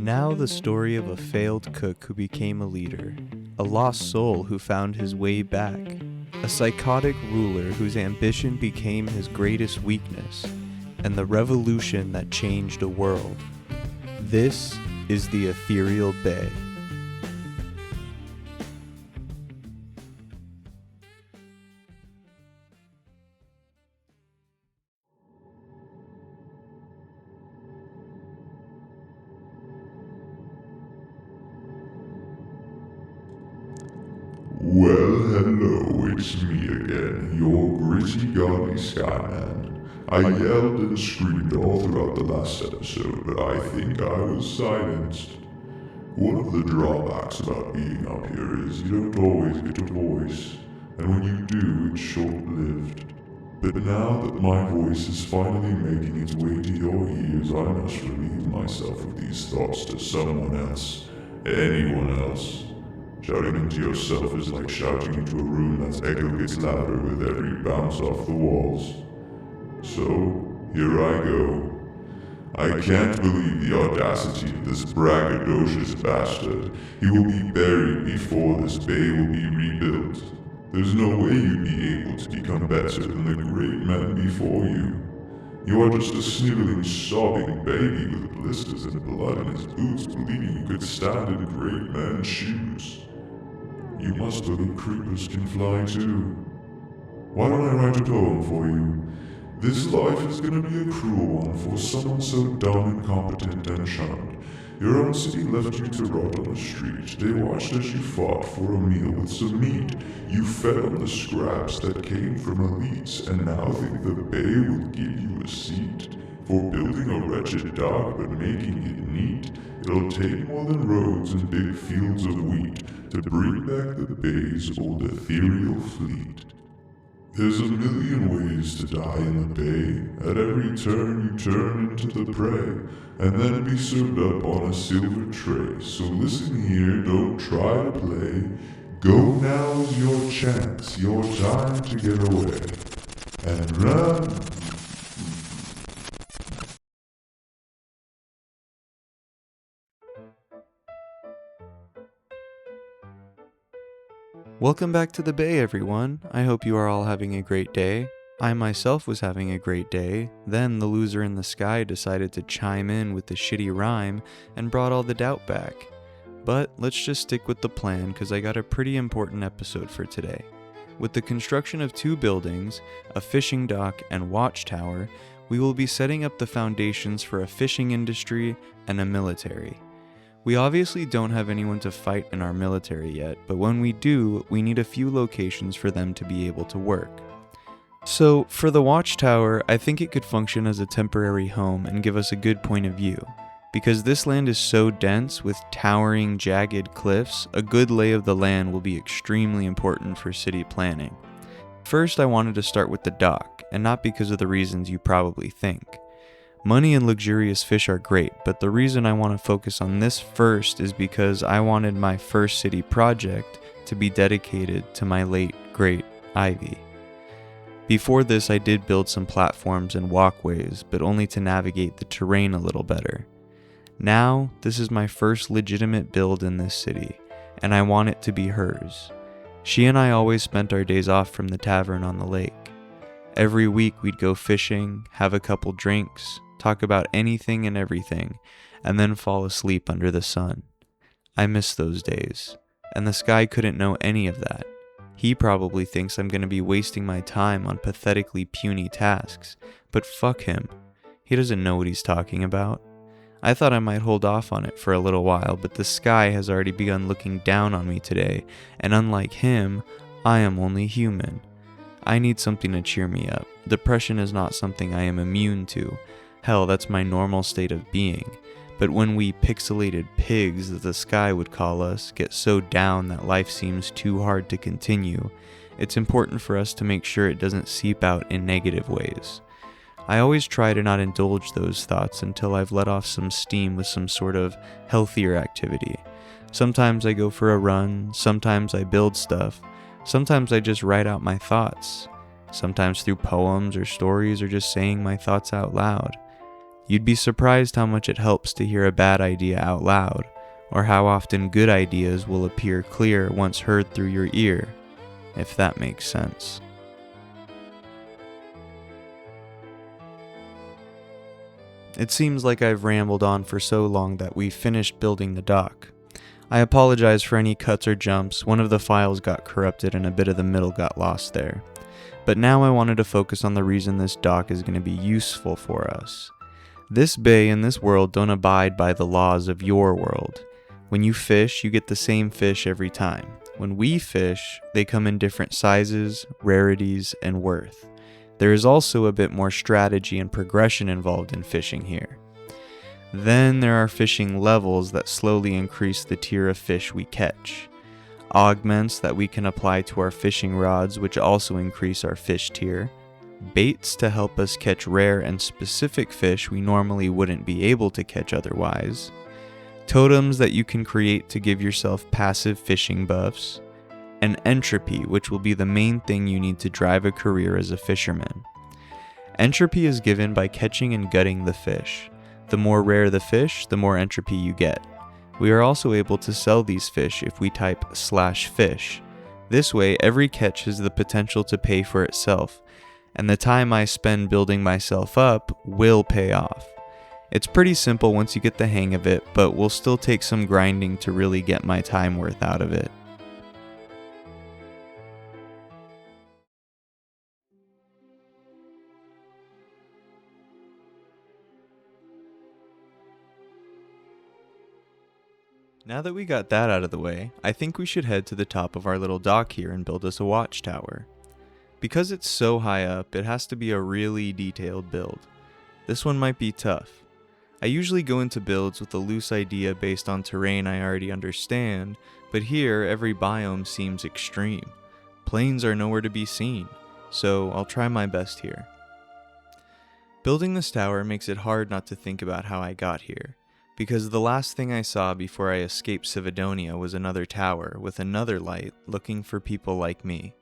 Now the story of a failed cook who became a leader, a lost soul who found his way back, a psychotic ruler whose ambition became his greatest weakness, and the revolution that changed a world. This is the Ethereal Bay. Well, hello, it's me again, your gritty, godly Skyman. I yelled and screamed all throughout the last episode, but I think I was silenced. One of the drawbacks about being up here is you don't always get a voice, and when you do, it's short-lived. But now that my voice is finally making its way to your ears, I must relieve myself of these thoughts to someone else, anyone else. Shouting into yourself is like shouting into a room that's echo gets louder with every bounce off the walls. So, here I go. I can't believe the audacity of this braggadocious bastard. He will be buried before this bay will be rebuilt. There's no way you'd be able to become better than the great men before you. You are just a sniveling, sobbing baby with blisters and blood in his boots, believing you could stand in great men's shoes. You must believe creepers can fly too. Why don't I write a poem for you? This life is gonna be a cruel one for someone so dumb, incompetent, and shunned. Your own city left you to rot on the street. They watched as you fought for a meal with some meat. You fed on the scraps that came from elites, and now think the bay will give you a seat. For building a wretched dock but making it neat, it'll take more than roads and big fields of wheat to bring back the bay's old ethereal fleet. There's a million ways to die in the bay. At every turn you turn into the prey, and then be served up on a silver tray. So listen here, don't try to play. Go now's your chance, your time to get away. And run. Welcome back to the Bay, everyone. I hope you are all having a great day. I myself was having a great day. Then the loser in the sky decided to chime in with the shitty rhyme and brought all the doubt back. But let's just stick with the plan because I got a pretty important episode for today. With the construction of 2 buildings, a fishing dock and watchtower, we will be setting up the foundations for a fishing industry and a military. We obviously don't have anyone to fight in our military yet, but when we do, we need a few locations for them to be able to work. So, for the watchtower, I think it could function as a temporary home and give us a good point of view. Because this land is so dense with towering, jagged cliffs, a good lay of the land will be extremely important for city planning. First, I wanted to start with the dock, and not because of the reasons you probably think. Money and luxurious fish are great, but the reason I want to focus on this first is because I wanted my first city project to be dedicated to my late, great Ivy. Before this, I did build some platforms and walkways, but only to navigate the terrain a little better. Now, this is my first legitimate build in this city, and I want it to be hers. She and I always spent our days off from the tavern on the lake. Every week we'd go fishing, have a couple drinks, talk about anything and everything, and then fall asleep under the sun. I miss those days, and the sky couldn't know any of that. He probably thinks I'm going to be wasting my time on pathetically puny tasks, but fuck him. He doesn't know what he's talking about. I thought I might hold off on it for a little while, but the sky has already begun looking down on me today, and unlike him, I am only human. I need something to cheer me up. Depression is not something I am immune to. Hell, that's my normal state of being. But when we pixelated pigs, as the sky would call us, get so down that life seems too hard to continue, it's important for us to make sure it doesn't seep out in negative ways. I always try to not indulge those thoughts until I've let off some steam with some sort of healthier activity. Sometimes I go for a run, sometimes I build stuff, sometimes I just write out my thoughts, sometimes through poems or stories or just saying my thoughts out loud. You'd be surprised how much it helps to hear a bad idea out loud, or how often good ideas will appear clear once heard through your ear, if that makes sense. It seems like I've rambled on for so long that we finished building the dock. I apologize for any cuts or jumps. One of the files got corrupted and a bit of the middle got lost there. But now I wanted to focus on the reason this dock is going to be useful for us. This bay and this world don't abide by the laws of your world. When you fish, you get the same fish every time. When we fish, they come in different sizes, rarities, and worth. There is also a bit more strategy and progression involved in fishing here. Then there are fishing levels that slowly increase the tier of fish we catch. Augments that we can apply to our fishing rods, which also increase our fish tier. Baits to help us catch rare and specific fish we normally wouldn't be able to catch otherwise. Totems that you can create to give yourself passive fishing buffs. And entropy, which will be the main thing you need to drive a career as a fisherman. Entropy is given by catching and gutting the fish. The more rare the fish, the more entropy you get. We are also able to sell these fish if we type /fish. This way, every catch has the potential to pay for itself, and the time I spend building myself up will pay off. It's pretty simple once you get the hang of it, but will still take some grinding to really get my time worth out of it. Now that we got that out of the way, I think we should head to the top of our little dock here and build us a watchtower. Because it's so high up, it has to be a really detailed build. This one might be tough. I usually go into builds with a loose idea based on terrain I already understand, but here every biome seems extreme. Plains are nowhere to be seen, so I'll try my best here. Building this tower makes it hard not to think about how I got here. Because the last thing I saw before I escaped Cividonia was another tower with another light looking for people like me.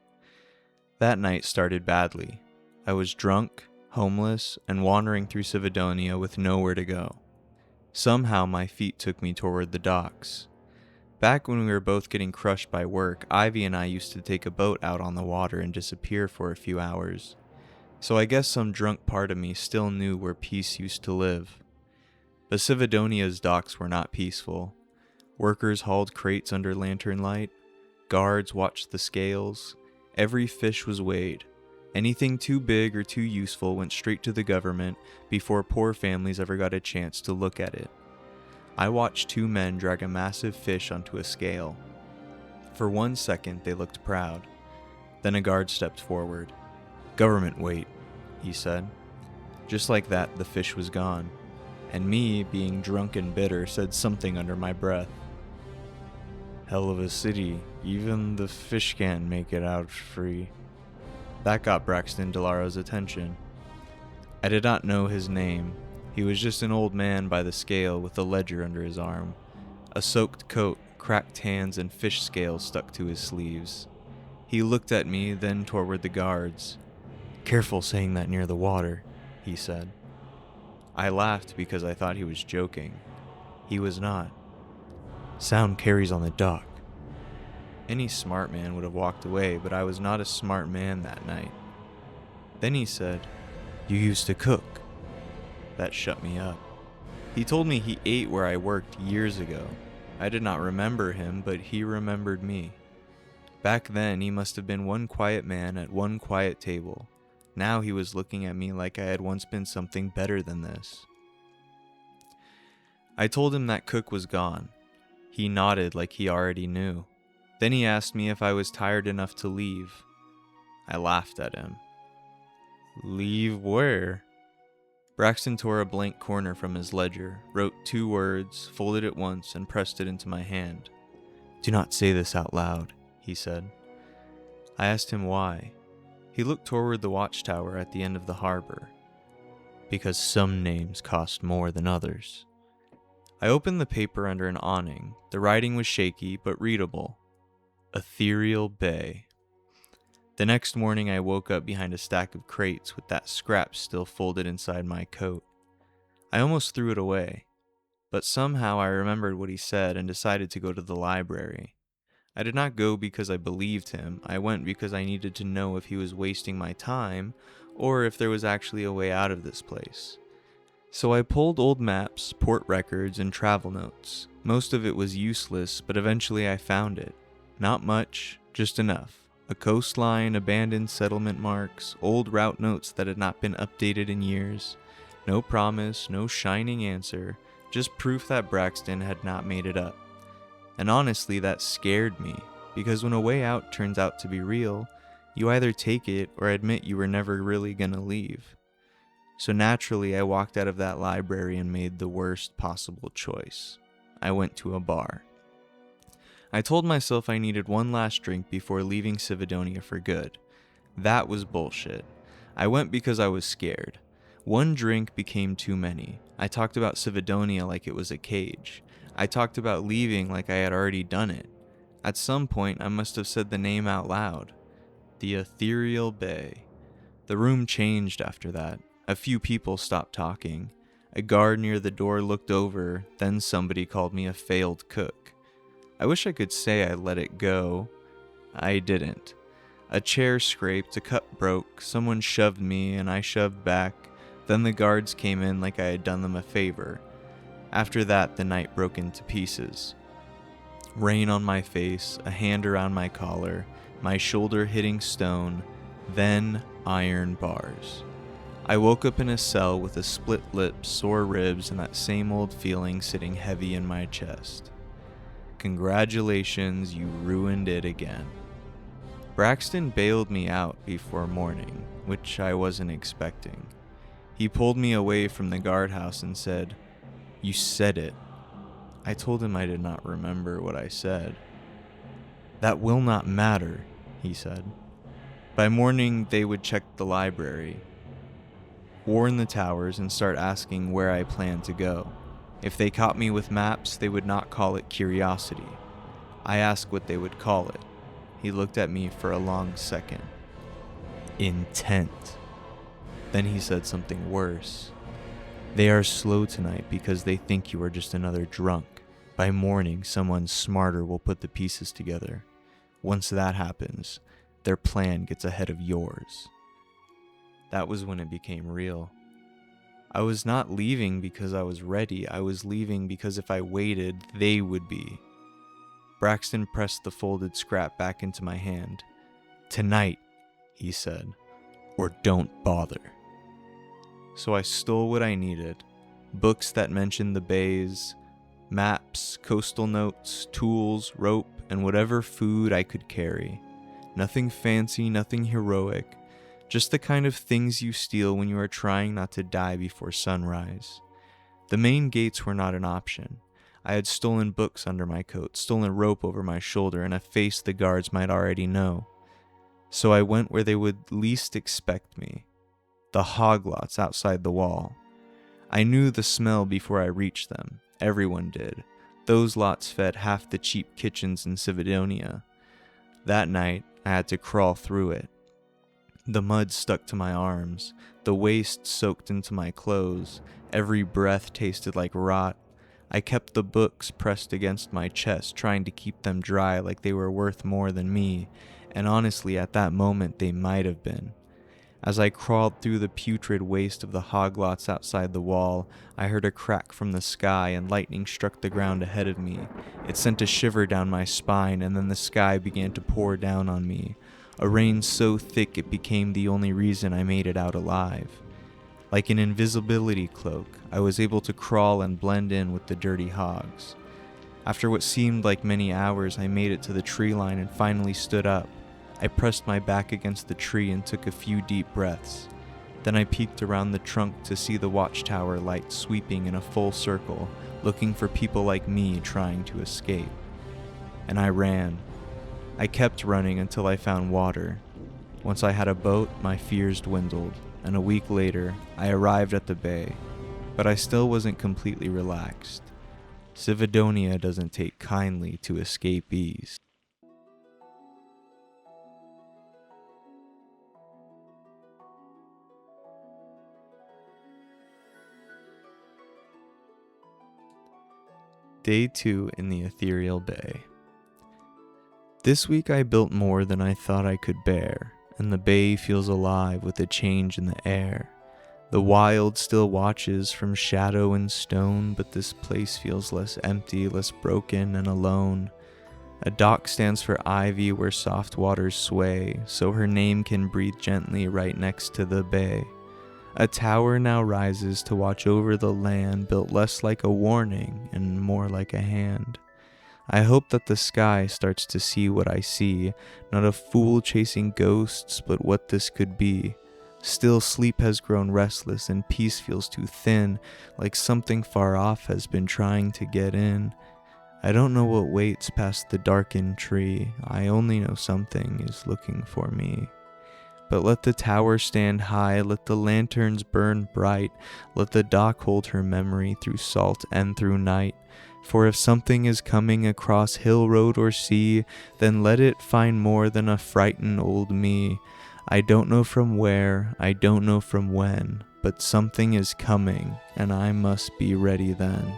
That night started badly. I was drunk, homeless, and wandering through Cividonia with nowhere to go. Somehow my feet took me toward the docks. Back when we were both getting crushed by work, Ivy and I used to take a boat out on the water and disappear for a few hours. So I guess some drunk part of me still knew where peace used to live. But Cividonia's docks were not peaceful. Workers hauled crates under lantern light. Guards watched the scales. Every fish was weighed. Anything too big or too useful went straight to the government before poor families ever got a chance to look at it. I watched two men drag a massive fish onto a scale. For 1 second they looked proud. Then a guard stepped forward. "Government weight," he said. Just like that, the fish was gone. And me, being drunk and bitter, said something under my breath. "Hell of a city, even the fish can't make it out free." That got Braxton Delaro's attention. I did not know his name. He was just an old man by the scale with a ledger under his arm. A soaked coat, cracked hands, and fish scales stuck to his sleeves. He looked at me, then toward the guards. "Careful saying that near the water," he said. I laughed because I thought he was joking. He was not. "Sound carries on the dock." Any smart man would have walked away, but I was not a smart man that night. Then he said, "You used to cook." That shut me up. He told me he ate where I worked years ago. I did not remember him, but he remembered me. Back then, he must have been one quiet man at one quiet table. Now he was looking at me like I had once been something better than this. I told him that cook was gone. He nodded like he already knew. Then he asked me if I was tired enough to leave. I laughed at him. "Leave where?" Braxton tore a blank corner from his ledger, wrote 2 words, folded it once, and pressed it into my hand. "Do not say this out loud," he said. I asked him why. He looked toward the watchtower at the end of the harbor. "Because some names cost more than others." I opened the paper under an awning. The writing was shaky, but readable. Ethereal Bay. The next morning I woke up behind a stack of crates with that scrap still folded inside my coat. I almost threw it away, but somehow I remembered what he said and decided to go to the library. I did not go because I believed him. I went because I needed to know if he was wasting my time or if there was actually a way out of this place. So I pulled old maps, port records, and travel notes. Most of it was useless, but eventually I found it. Not much, just enough. A coastline, abandoned settlement marks, old route notes that had not been updated in years. No promise, no shining answer, just proof that Braxton had not made it up. And honestly, that scared me, because when a way out turns out to be real, you either take it or admit you were never really gonna leave. So naturally, I walked out of that library and made the worst possible choice. I went to a bar. I told myself I needed one last drink before leaving Cividonia for good. That was bullshit. I went because I was scared. One drink became too many. I talked about Cividonia like it was a cage. I talked about leaving like I had already done it. At some point, I must have said the name out loud. The Ethereal Bay. The room changed after that. A few people stopped talking. A guard near the door looked over, then somebody called me a failed cook. I wish I could say I let it go. I didn't. A chair scraped, a cup broke, someone shoved me, and I shoved back. Then the guards came in like I had done them a favor. After that, the night broke into pieces. Rain on my face, a hand around my collar, my shoulder hitting stone, then iron bars. I woke up in a cell with a split lip, sore ribs, and that same old feeling sitting heavy in my chest. Congratulations, you ruined it again. Braxton bailed me out before morning, which I wasn't expecting. He pulled me away from the guardhouse and said, "You said it." I told him I did not remember what I said. "That will not matter," he said. By morning, they would check the library, warn the towers, and start asking where I planned to go. If they caught me with maps, they would not call it curiosity. I asked what they would call it. He looked at me for a long second. Intent. Then he said something worse. "They are slow tonight because they think you are just another drunk. By morning, someone smarter will put the pieces together. Once that happens, their plan gets ahead of yours." That was when it became real. I was not leaving because I was ready. I was leaving because if I waited, they would be. Braxton pressed the folded scrap back into my hand. "Tonight," he said, "or don't bother." So I stole what I needed. Books that mentioned the bays, maps, coastal notes, tools, rope, and whatever food I could carry. Nothing fancy, nothing heroic. Just the kind of things you steal when you are trying not to die before sunrise. The main gates were not an option. I had stolen books under my coat, stolen rope over my shoulder, and a face the guards might already know. So I went where they would least expect me. The hoglots outside the wall. I knew the smell before I reached them. Everyone did. Those lots fed half the cheap kitchens in Cividonia. That night, I had to crawl through it. The mud stuck to my arms, the waste soaked into my clothes, every breath tasted like rot. I kept the books pressed against my chest, trying to keep them dry like they were worth more than me, and honestly at that moment they might have been. As I crawled through the putrid waste of the hoglots outside the wall, I heard a crack from the sky and lightning struck the ground ahead of me. It sent a shiver down my spine, and then the sky began to pour down on me. A rain so thick it became the only reason I made it out alive. Like an invisibility cloak, I was able to crawl and blend in with the dirty hogs. After what seemed like many hours, I made it to the tree line and finally stood up. I pressed my back against the tree and took a few deep breaths. Then I peeked around the trunk to see the watchtower light sweeping in a full circle, looking for people like me trying to escape. And I ran. I kept running until I found water. Once I had a boat, my fears dwindled, and a week later, I arrived at the bay. But I still wasn't completely relaxed. Cividonia doesn't take kindly to escapees. Day 2 in the Ethereal Bay. This week I built more than I thought I could bear, and the bay feels alive with a change in the air. The wild still watches from shadow and stone, but this place feels less empty, less broken and alone. A dock stands for ivy where soft waters sway, so her name can breathe gently right next to the bay. A tower now rises to watch over the land, built less like a warning and more like a hand. I hope that the sky starts to see what I see, not a fool chasing ghosts, but what this could be. Still sleep has grown restless and peace feels too thin, like something far off has been trying to get in. I don't know what waits past the darkened tree, I only know something is looking for me. But let the tower stand high, let the lanterns burn bright, let the dock hold her memory through salt and through night. For if something is coming across hill, road, or sea, then let it find more than a frightened old me. I don't know from where, I don't know from when, but something is coming, and I must be ready then.